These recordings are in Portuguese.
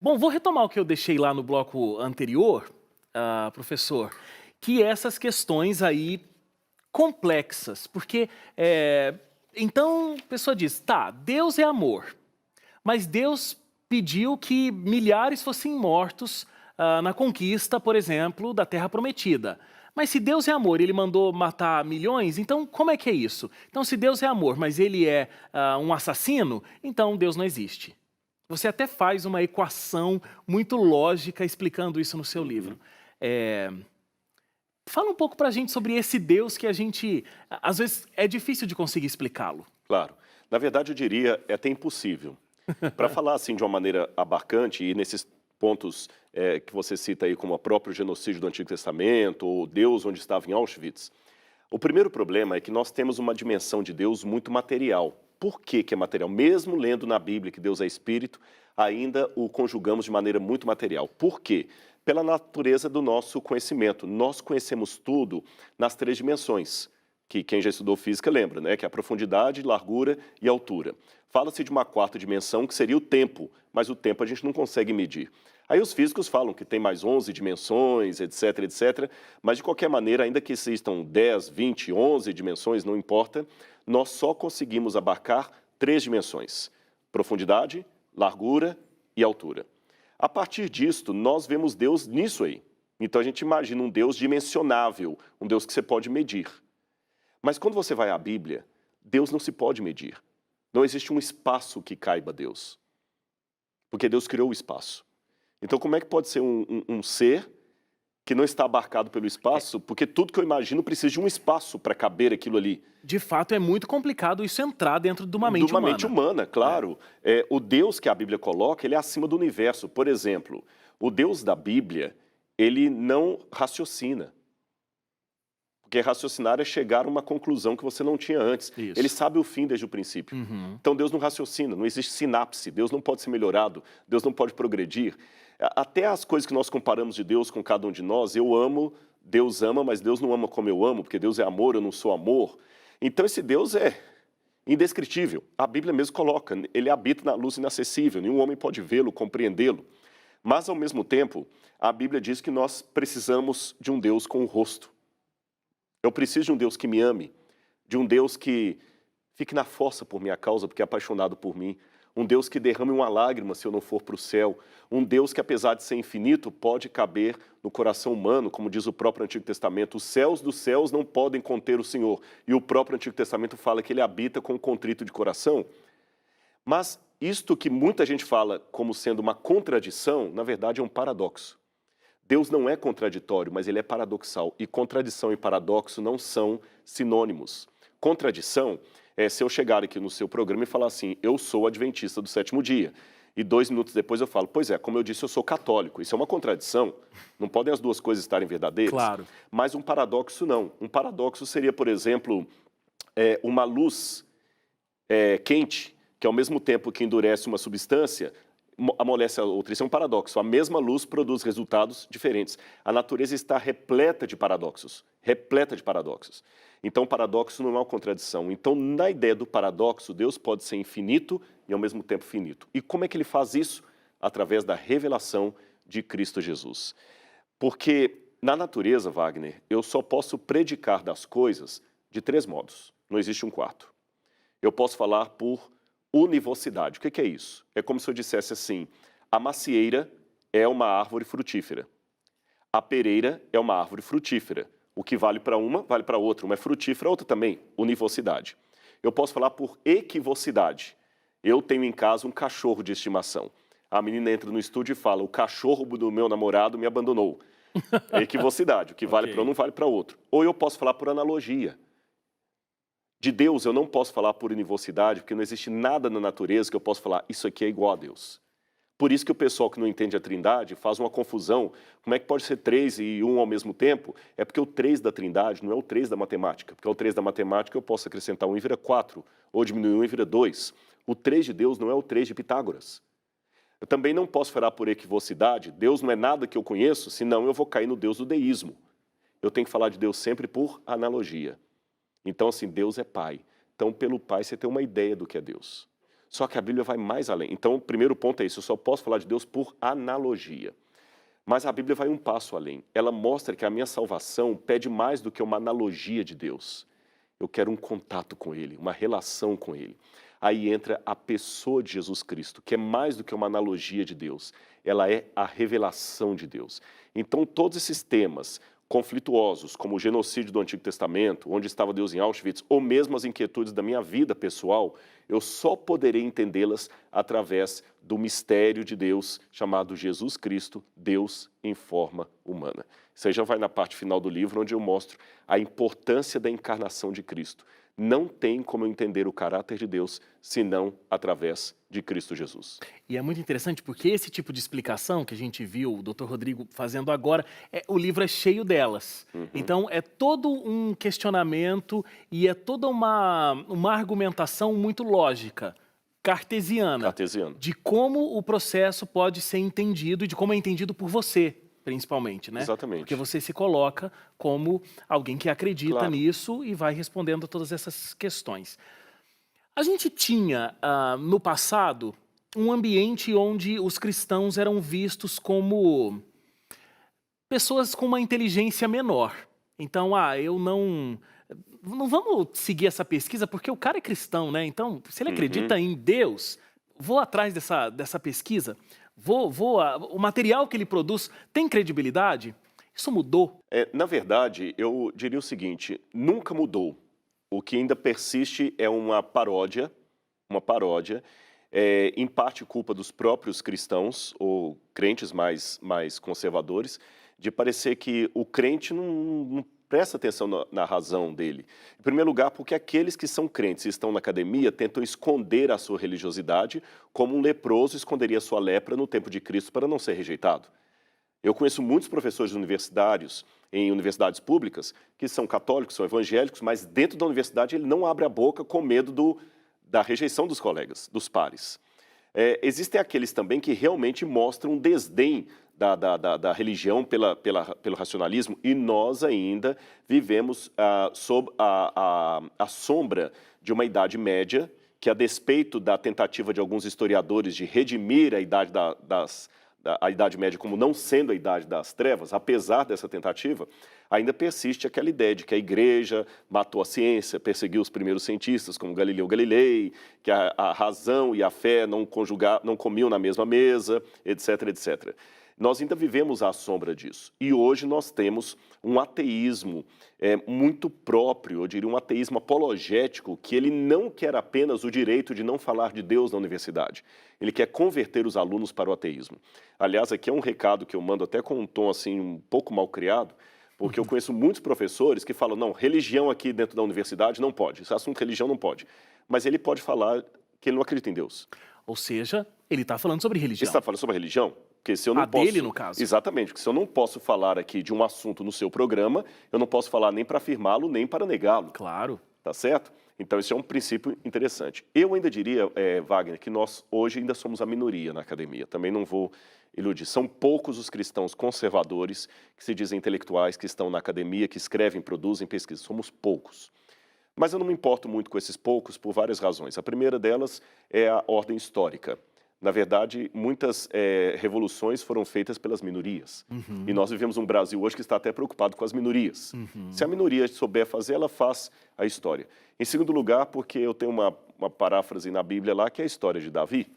Bom, vou retomar o que eu deixei lá no bloco anterior, professor, que é essas questões aí complexas, porque, então a pessoa diz, tá, Deus é amor, mas Deus pediu que milhares fossem mortos na conquista, por exemplo, da Terra Prometida. Mas se Deus é amor, ele mandou matar milhões, então como é que é isso? Então se Deus é amor, mas ele é um assassino, então Deus não existe. Você até faz uma equação muito lógica explicando isso no seu livro. Uhum. Eh, Fala um pouco pra gente sobre esse Deus que a gente, às vezes, é difícil de conseguir explicá-lo. Claro. Na verdade, eu diria, é até impossível. Para falar assim de uma maneira abarcante e nesses pontos que você cita aí como o próprio genocídio do Antigo Testamento, ou Deus onde estava em Auschwitz, o primeiro problema é que nós temos uma dimensão de Deus muito material. Por que que é material? Mesmo lendo na Bíblia que Deus é espírito, ainda o conjugamos de maneira muito material. Por quê? Pela natureza do nosso conhecimento. Nós conhecemos tudo nas três dimensões, que quem já estudou física lembra, né? Que é a profundidade, largura e altura. Fala-se de uma quarta dimensão, que seria o tempo, mas o tempo a gente não consegue medir. Aí os físicos falam que tem mais 11 dimensões, etc, etc, mas de qualquer maneira, ainda que existam 10, 20, 11 dimensões, não importa, nós só conseguimos abarcar três dimensões: profundidade, largura e altura. A partir disto, nós vemos Deus nisso aí. Então a gente imagina um Deus dimensionável, um Deus que você pode medir. Mas quando você vai à Bíblia, Deus não se pode medir. Não existe um espaço que caiba Deus, porque Deus criou o espaço. Então como é que pode ser um ser que não está abarcado pelo espaço, porque tudo que eu imagino precisa de um espaço para caber aquilo ali? De fato, é muito complicado isso entrar dentro de uma De mente uma mente humana. humana, É. claro. O Deus que a Bíblia coloca, ele é acima do universo. Por exemplo, o Deus da Bíblia, ele não raciocina. Porque raciocinar é chegar a uma conclusão que você não tinha antes. Ele Isso. sabe o fim desde o princípio. Uhum. Então Deus não raciocina, não existe sinapse, Deus não pode ser melhorado, Deus não pode progredir. Até as coisas que nós comparamos de Deus com cada um de nós, eu amo, Deus ama, mas Deus não ama como eu amo, porque Deus é amor, eu não sou amor. Então esse Deus é indescritível. A Bíblia mesmo coloca, ele habita na luz inacessível, nenhum homem pode vê-lo, compreendê-lo. Mas ao mesmo tempo, a Bíblia diz que nós precisamos de um Deus com o rosto. Eu preciso de um Deus que me ame, de um Deus que fique na força por minha causa, porque é apaixonado por mim. Um Deus que derrame uma lágrima se eu não for para o céu. Um Deus que, apesar de ser infinito, pode caber no coração humano, como diz o próprio Antigo Testamento. Os céus dos céus não podem conter o Senhor. E o próprio Antigo Testamento fala que ele habita com um contrito de coração. Mas isto que muita gente fala como sendo uma contradição, na verdade é um paradoxo. Deus não é contraditório, mas ele é paradoxal. E contradição e paradoxo não são sinônimos. Contradição é se eu chegar aqui no seu programa e falar assim, eu sou adventista do sétimo dia. E 2 minutos depois eu falo, pois é, como eu disse, eu sou católico. Isso é uma contradição. Não podem as duas coisas estarem verdadeiras. Claro. Mas um paradoxo não. Um paradoxo seria, por exemplo, uma luz quente, que ao mesmo tempo que endurece uma substância, amolece a outra. Isso é um paradoxo. A mesma luz produz resultados diferentes. A natureza está repleta de paradoxos. Repleta de paradoxos. Então, o paradoxo não é uma contradição. Então, na ideia do paradoxo, Deus pode ser infinito e, ao mesmo tempo, finito. E como é que ele faz isso? Através da revelação de Cristo Jesus. Porque, na natureza, Wagner, eu só posso predicar das coisas de três modos. Não existe um quarto. Eu posso falar por univocidade. O que é isso? É como se eu dissesse assim, a macieira é uma árvore frutífera. A pereira é uma árvore frutífera. O que vale para uma, vale para outra. Uma é frutífera, a outra também. Univocidade. Eu posso falar por equivocidade. Eu tenho em casa um cachorro de estimação. A menina entra no estúdio e fala, o cachorro do meu namorado me abandonou. É equivocidade. O que vale para um não vale para outro. Ou eu posso falar por analogia. De Deus eu não posso falar por univocidade, porque não existe nada na natureza que eu possa falar, isso aqui é igual a Deus. Por isso que o pessoal que não entende a trindade faz uma confusão. Como é que pode ser 3 e 1 ao mesmo tempo? É porque o 3 da trindade não é o 3 da matemática. Porque o 3 da matemática eu posso acrescentar 1 e vira 4, ou diminuir 1 e vira 2. O 3 de Deus não é o 3 de Pitágoras. Eu também não posso falar por equivocidade, Deus não é nada que eu conheço, senão eu vou cair no Deus do deísmo. Eu tenho que falar de Deus sempre por analogia. Então, assim, Deus é Pai. Então, pelo Pai, você tem uma ideia do que é Deus. Só que a Bíblia vai mais além. Então, o primeiro ponto é isso, eu só posso falar de Deus por analogia. Mas a Bíblia vai um passo além. Ela mostra que a minha salvação pede mais do que uma analogia de Deus. Eu quero um contato com Ele, uma relação com Ele. Aí entra a pessoa de Jesus Cristo, que é mais do que uma analogia de Deus. Ela é a revelação de Deus. Então, todos esses temas conflituosos, como o genocídio do Antigo Testamento, onde estava Deus em Auschwitz, ou mesmo as inquietudes da minha vida pessoal, eu só poderei entendê-las através do mistério de Deus, chamado Jesus Cristo, Deus em forma humana. Isso aí já vai na parte final do livro, onde eu mostro a importância da encarnação de Cristo. Não tem como eu entender o caráter de Deus, senão através de Cristo Jesus. E é muito interessante porque esse tipo de explicação que a gente viu o Dr. Rodrigo fazendo agora, o livro é cheio delas. Então é todo um questionamento e é toda uma argumentação muito lógica, cartesiana, de como o processo pode ser entendido e de como é entendido por você, principalmente, né? Exatamente. Porque você se coloca como alguém que acredita nisso e vai respondendo a todas essas questões. A gente tinha, no passado, um ambiente onde os cristãos eram vistos como pessoas com uma inteligência menor. Então, eu não vamos seguir essa pesquisa porque o cara é cristão, né? Então, se ele acredita em Deus, vou atrás dessa pesquisa, o material que ele produz tem credibilidade? Isso mudou? Na verdade, eu diria o seguinte, nunca mudou. O que ainda persiste é uma paródia, em parte culpa dos próprios cristãos, ou crentes mais conservadores, de parecer que o crente não presta atenção na razão dele. Em primeiro lugar, porque aqueles que são crentes e estão na academia tentam esconder a sua religiosidade, como um leproso esconderia sua lepra no tempo de Cristo para não ser rejeitado. Eu conheço muitos professores universitários em universidades públicas que são católicos, são evangélicos, mas dentro da universidade ele não abre a boca com medo da rejeição dos colegas, dos pares. Existem aqueles também que realmente mostram um desdém da religião pelo racionalismo, e nós ainda vivemos sob a sombra de uma Idade Média que, a despeito da tentativa de alguns historiadores de redimir a Idade Média como não sendo a Idade das Trevas, apesar dessa tentativa, ainda persiste aquela ideia de que a igreja matou a ciência, perseguiu os primeiros cientistas, como Galileu Galilei, que a razão e a fé não comiam na mesma mesa, etc, etc. Nós ainda vivemos à sombra disso. E hoje nós temos um ateísmo muito próprio, eu diria um ateísmo apologético, que ele não quer apenas o direito de não falar de Deus na universidade. Ele quer converter os alunos para o ateísmo. Aliás, aqui é um recado que eu mando até com um tom assim um pouco mal criado, porque eu conheço muitos professores que falam, não, religião aqui dentro da universidade não pode, esse assunto religião não pode. Mas ele pode falar que ele não acredita em Deus. Ou seja, ele está falando sobre religião. Ele está falando sobre religião? Porque se eu não posso... dele, no caso. Exatamente, porque se eu não posso falar aqui de um assunto no seu programa, eu não posso falar nem para afirmá-lo, nem para negá-lo. Claro. Tá certo? Então, esse é um princípio interessante. Eu ainda diria, Wagner, que nós hoje ainda somos a minoria na academia. Também não vou iludir. São poucos os cristãos conservadores que se dizem intelectuais, que estão na academia, que escrevem, produzem, pesquisam. Somos poucos. Mas eu não me importo muito com esses poucos por várias razões. A primeira delas é a ordem histórica. Na verdade, muitas revoluções foram feitas pelas minorias. E nós vivemos um Brasil hoje que está até preocupado com as minorias. Se a minoria souber fazer, ela faz a história. Em segundo lugar, porque eu tenho uma paráfrase na Bíblia lá, que é a história de Davi.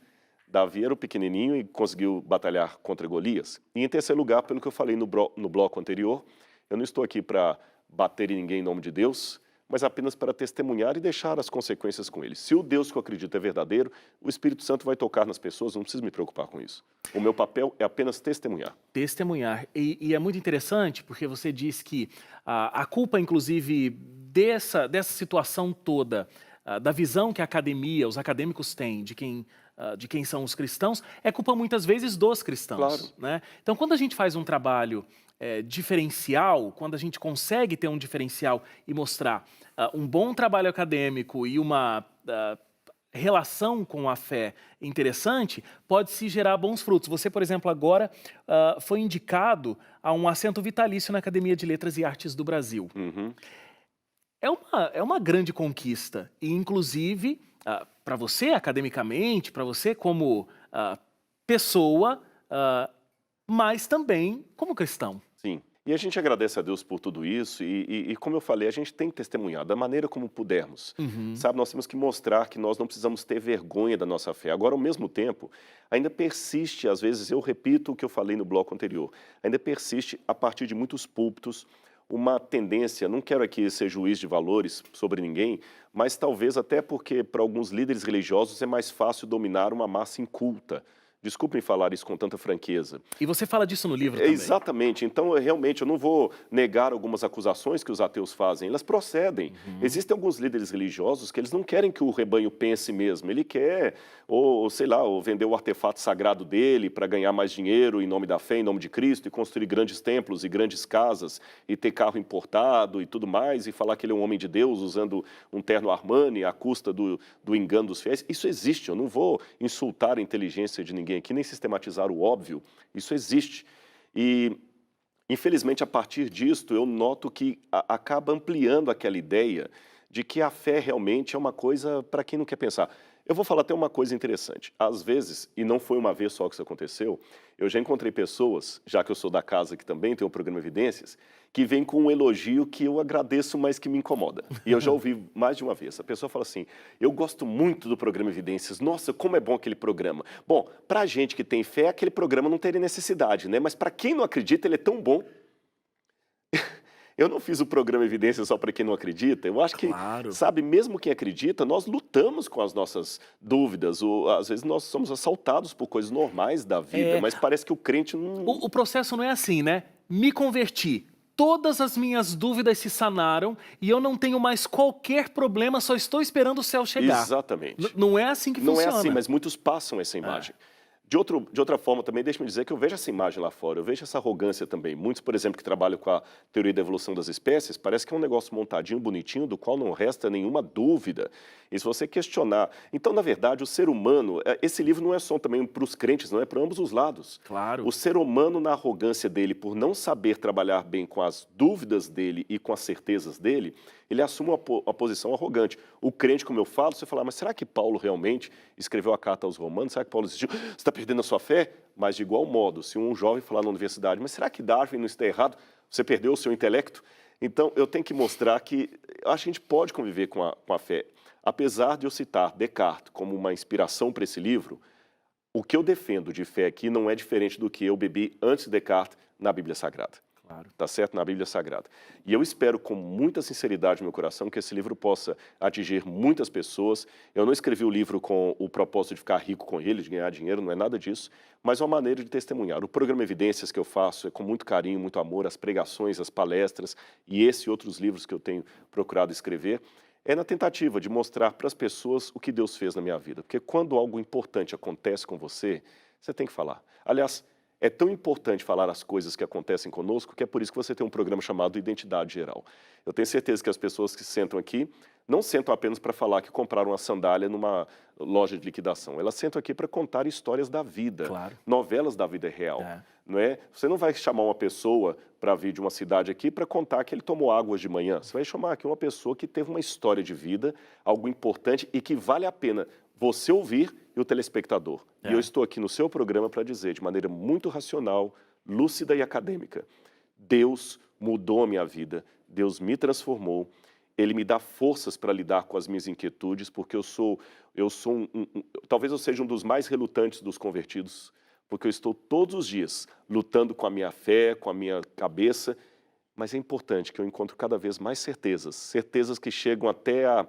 Davi era o pequenininho e conseguiu batalhar contra Golias. E em terceiro lugar, pelo que eu falei no bloco anterior, eu não estou aqui para bater em ninguém em nome de Deus, mas apenas para testemunhar e deixar as consequências com ele. Se o Deus que eu acredito é verdadeiro, o Espírito Santo vai tocar nas pessoas, não preciso me preocupar com isso. O meu papel é apenas testemunhar. Testemunhar. E é muito interessante, porque você diz que a culpa, inclusive, dessa situação toda, da visão que a academia, os acadêmicos têm de quem são os cristãos, é culpa muitas vezes dos cristãos. Claro. Né? Então, quando a gente faz um trabalho diferencial, quando a gente consegue ter um diferencial e mostrar um bom trabalho acadêmico e uma relação com a fé interessante, pode-se gerar bons frutos. Você, por exemplo, agora foi indicado a um assento vitalício na Academia de Letras e Artes do Brasil. É uma grande conquista e, inclusive, para você academicamente, para você como pessoa, mas também como cristão. Sim. E a gente agradece a Deus por tudo isso e como eu falei, a gente tem que testemunhar da maneira como pudermos. Sabe, nós temos que mostrar que nós não precisamos ter vergonha da nossa fé. Agora, ao mesmo tempo, ainda persiste, às vezes, eu repito o que eu falei no bloco anterior, ainda persiste, a partir de muitos púlpitos, uma tendência, não quero aqui ser juiz de valores sobre ninguém, mas talvez até porque para alguns líderes religiosos é mais fácil dominar uma massa inculta. Desculpem falar isso com tanta franqueza. E você fala disso no livro também. Exatamente. Então, realmente, eu não vou negar algumas acusações que os ateus fazem. Elas procedem. Existem alguns líderes religiosos que eles não querem que o rebanho pense mesmo. Ele quer, ou sei lá, ou vender o artefato sagrado dele para ganhar mais dinheiro em nome da fé, em nome de Cristo, e construir grandes templos e grandes casas, e ter carro importado e tudo mais, e falar que ele é um homem de Deus usando um terno Armani à custa do engano dos fiéis. Isso existe. Eu não vou insultar a inteligência de ninguém aqui, nem sistematizar o óbvio, isso existe. E, infelizmente, a partir disto, eu noto que acaba ampliando aquela ideia de que a fé realmente é uma coisa para quem não quer pensar. Eu vou falar até uma coisa interessante. Às vezes, e não foi uma vez só que isso aconteceu, eu já encontrei pessoas, já que eu sou da casa que também tem o programa Evidências, que vem com um elogio que eu agradeço, mas que me incomoda. E eu já ouvi mais de uma vez. A pessoa fala assim, eu gosto muito do programa Evidências, nossa, como é bom aquele programa. Bom, para a gente que tem fé, aquele programa não teria necessidade, né? Mas para quem não acredita, ele é tão bom. Eu não fiz o programa Evidências só para quem não acredita. Eu acho que, sabe, mesmo quem acredita, nós lutamos com as nossas dúvidas. Às vezes nós somos assaltados por coisas normais da vida, mas parece que o crente não... O processo não é assim, né? Me converti. Todas as minhas dúvidas se sanaram e eu não tenho mais qualquer problema, só estou esperando o céu chegar. Exatamente. Não é assim que funciona. Não é assim, mas muitos passam essa imagem. De outra forma também, deixe-me dizer que eu vejo essa imagem lá fora, eu vejo essa arrogância também. Muitos, por exemplo, que trabalham com a teoria da evolução das espécies, parece que é um negócio montadinho, bonitinho, do qual não resta nenhuma dúvida. E se você questionar... Então, na verdade, o ser humano... Esse livro não é só também para os crentes, não é para ambos os lados. Claro. O ser humano, na arrogância dele, por não saber trabalhar bem com as dúvidas dele e com as certezas dele, ele assume uma posição arrogante. O crente, como eu falo, você fala, mas será que Paulo realmente escreveu a carta aos Romanos? Será que Paulo existiu? Você está perdendo a sua fé? Mas, de igual modo, se um jovem falar na universidade, mas será que Darwin não está errado? Você perdeu o seu intelecto? Então, eu tenho que mostrar que a gente pode conviver com a fé. Apesar de eu citar Descartes como uma inspiração para esse livro, o que eu defendo de fé aqui não é diferente do que eu bebi antes de Descartes na Bíblia Sagrada. Claro. Tá certo? Na Bíblia Sagrada. E eu espero com muita sinceridade no meu coração que esse livro possa atingir muitas pessoas. Eu não escrevi o livro com o propósito de ficar rico com ele, de ganhar dinheiro, não é nada disso, mas uma maneira de testemunhar. O programa Evidências que eu faço é com muito carinho, muito amor, as pregações, as palestras e esse e outros livros que eu tenho procurado escrever, é na tentativa de mostrar para as pessoas o que Deus fez na minha vida. Porque quando algo importante acontece com você, você tem que falar. Aliás, é tão importante falar as coisas que acontecem conosco que é por isso que você tem um programa chamado Identidade Geral. Eu tenho certeza que as pessoas que sentam aqui não sentam apenas para falar que compraram uma sandália numa loja de liquidação. Elas sentam aqui para contar histórias da vida, novelas da vida real. Não é? Você não vai chamar uma pessoa para vir de uma cidade aqui para contar que ele tomou água de manhã. Você vai chamar aqui uma pessoa que teve uma história de vida, algo importante e que vale a pena você ouvir e o telespectador. E eu estou aqui no seu programa para dizer, de maneira muito racional, lúcida e acadêmica, Deus mudou a minha vida, Deus me transformou, Ele me dá forças para lidar com as minhas inquietudes, porque talvez eu seja um dos mais relutantes dos convertidos, porque eu estou todos os dias lutando com a minha fé, com a minha cabeça, mas é importante que eu encontre cada vez mais certezas que chegam até a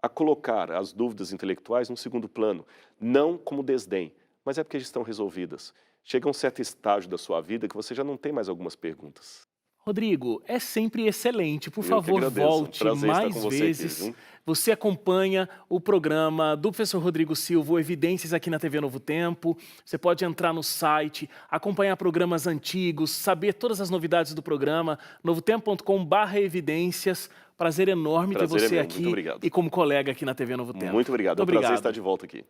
colocar as dúvidas intelectuais num segundo plano, não como desdém, mas é porque já estão resolvidas. Chega um certo estágio da sua vida que você já não tem mais algumas perguntas. Rodrigo, é sempre excelente. Por favor, volte mais vezes. Aqui, você acompanha o programa do professor Rodrigo Silva, o Evidências, aqui na TV Novo Tempo. Você pode entrar no site, acompanhar programas antigos, saber todas as novidades do programa, novotempo.com/evidências. Prazer enorme ter você aqui e como colega aqui na TV Novo Tempo. Muito obrigado. É um prazer estar de volta aqui.